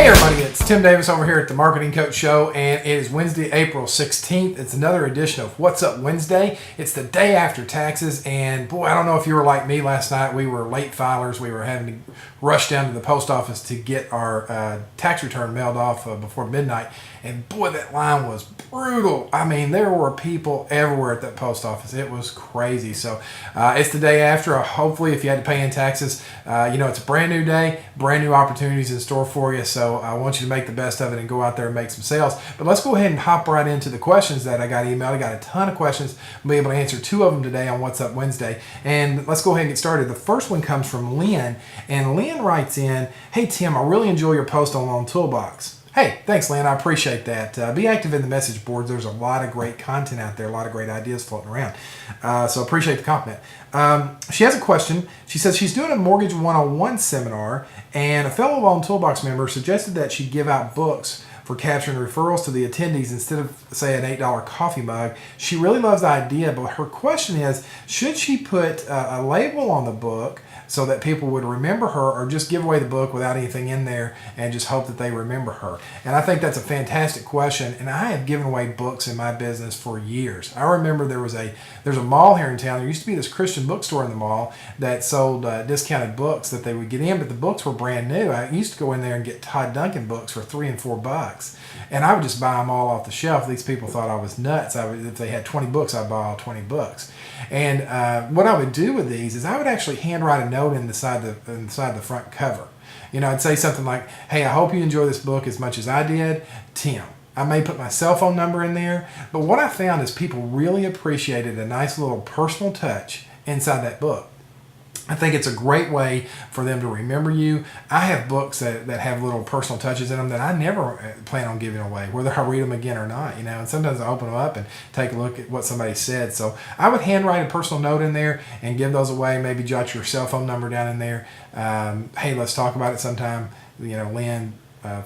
Hey everybody, it's Tim Davis over here at the Marketing Coach Show, and it is Wednesday, April 16th. It's another edition of What's Up Wednesday. It's the day after taxes, and boy, I don't know if you were like me last night. We were late filers. We were having to rush down to the post office to get our tax return mailed off before midnight, and boy, that line was brutal. I mean, there were people everywhere at that post office. It was crazy. So it's the day after. Hopefully, if you had to pay in taxes, it's a brand new day, brand new opportunities in store for you. So I want you to make the best of it and go out there and make some sales. But let's go ahead and hop right into the questions that I got emailed. I got a ton of questions. I'll be able to answer two of them today on What's Up Wednesday. And let's go ahead and get started. The first one comes from Lynn. And Lynn writes in, "Hey Tim, I really enjoy your post on Loan Toolbox." Hey, thanks, Lynn. I appreciate that. Be active in the message boards. There's a lot of great content out there, a lot of great ideas floating around. So appreciate the compliment. She has a question. She says she's doing a Mortgage 101 seminar, and a fellow Loan Toolbox member suggested that she give out books for capturing referrals to the attendees instead of, say, an $8 coffee mug. She really loves the idea, but her question is, should she put a label on the book so that people would remember her, or just give away the book without anything in there and just hope that they remember her? And I think that's a fantastic question, and I have given away books in my business for years. I remember there's a mall here in town. There used to be this Christian bookstore in the mall that sold discounted books that they would get in, but the books were brand new. I used to go in there and get Todd Duncan books for $3 and $4, and I would just buy them all off the shelf. These people thought I was nuts. If they had 20 books, I'd buy all 20 books. And what I would do with these is I would actually handwrite a note inside the front cover. I'd say something like, "Hey, I hope you enjoy this book as much as I did, Tim." I may put my cell phone number in there, but what I found is people really appreciated a nice little personal touch inside that book. I think it's a great way for them to remember you. I have books that have little personal touches in them that I never plan on giving away, whether I read them again or not, and sometimes I open them up and take a look at what somebody said. So I would handwrite a personal note in there and give those away, maybe jot your cell phone number down in there. Hey, let's talk about it sometime, Lynn,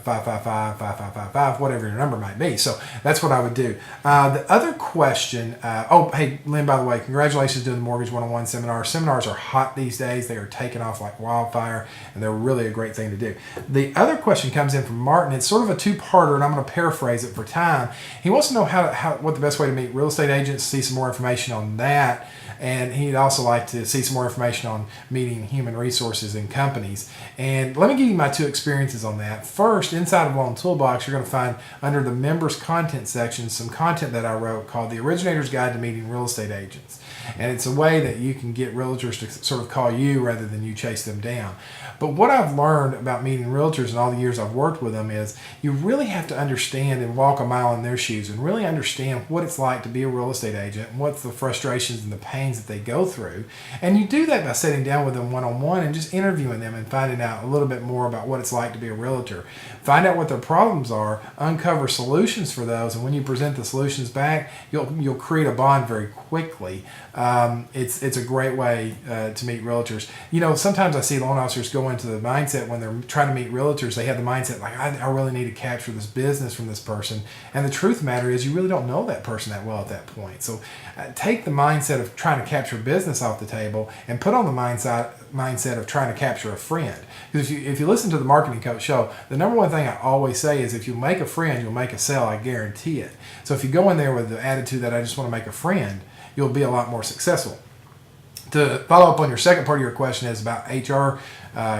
555-5555, whatever your number might be. So that's what I would do. The other question, hey, Lynn, by the way, congratulations doing the Mortgage 101 seminar. Seminars are hot these days. They are taking off like wildfire, and they're really a great thing to do. The other question comes in from Martin. It's sort of a two-parter, and I'm going to paraphrase it for time. He wants to know what the best way to meet real estate agents, see some more information on that, and he'd also like to see some more information on meeting human resources in companies. And let me give you my two experiences on that. First, inside of Loan Toolbox, you're going to find under the members content section some content that I wrote called The Originator's Guide to Meeting Real Estate Agents. And it's a way that you can get realtors to sort of call you rather than you chase them down. But what I've learned about meeting realtors in all the years I've worked with them is you really have to understand and walk a mile in their shoes and really understand what it's like to be a real estate agent and what's the frustrations and the pains that they go through. And you do that by sitting down with them one-on-one and just interviewing them and finding out a little bit more about what it's like to be a realtor. Find out what their problems are, uncover solutions for those, and when you present the solutions back, you'll create a bond very quickly. It's a great way to meet realtors. Sometimes I see loan officers go into the mindset when they're trying to meet realtors, they have the mindset like, I really need to capture this business from this person. And the truth of the matter is you really don't know that person that well at that point. So take the mindset of trying to capture business off the table and put on the mindset of trying to capture a friend. Because if you listen to the Marketing Coach Show, the number one thing I always say is if you make a friend, you'll make a sale, I guarantee it. So if you go in there with the attitude that I just want to make a friend, you'll be a lot more successful. To follow up on your second part of your question is about HR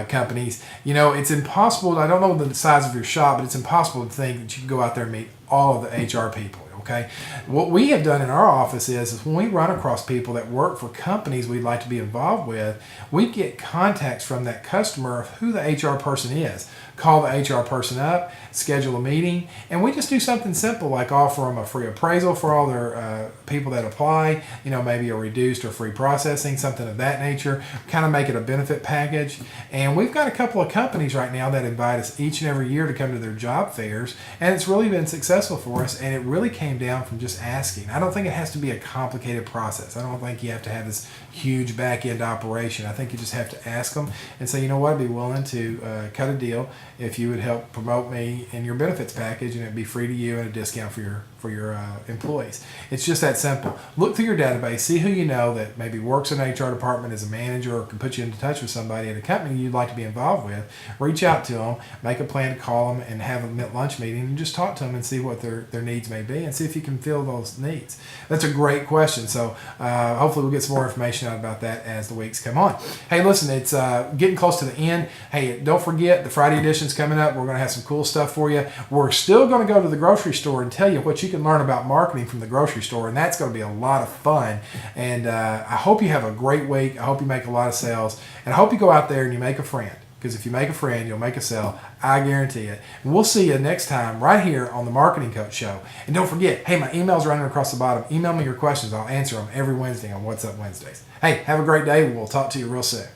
companies. It's impossible, I don't know the size of your shop, but it's impossible to think that you can go out there and meet all of the HR people. Okay, what we have done in our office is when we run across people that work for companies we'd like to be involved with, we get contacts from that customer of who the HR person is. Call the HR person up, schedule a meeting, and we just do something simple like offer them a free appraisal for all their people that apply, maybe a reduced or free processing, something of that nature, kind of make it a benefit package. And we've got a couple of companies right now that invite us each and every year to come to their job fairs, and it's really been successful for us, and it really came down from just asking. I don't think it has to be a complicated process. I don't think you have to have this huge back-end operation. I think you just have to ask them and say, I'd be willing to cut a deal if you would help promote me in your benefits package, and it'd be free to you and a discount for your employees. It's just that simple. Look through your database, see who you know that maybe works in an HR department as a manager or can put you into touch with somebody at a company you'd like to be involved with. Reach out to them, make a plan to call them and have a lunch meeting and just talk to them and see what their needs may be and see if you can fill those needs. That's a great question. So hopefully we'll get some more information out about that as the weeks come on. Hey, listen, it's getting close to the end. Hey, don't forget the Friday edition's coming up. We're going to have some cool stuff for you. We're still going to go to the grocery store and tell you what you can learn about marketing from the grocery store, and that's going to be a lot of fun. And I hope you have a great week. I hope you make a lot of sales, and I hope you go out there and you make a friend, because if you make a friend, you'll make a sale. I guarantee it. And we'll see you next time right here on the Marketing Coach Show. And don't forget, hey, my email's running across the bottom. Email me your questions. I'll answer them every Wednesday on What's Up Wednesdays. Hey, have a great day. We'll talk to you real soon.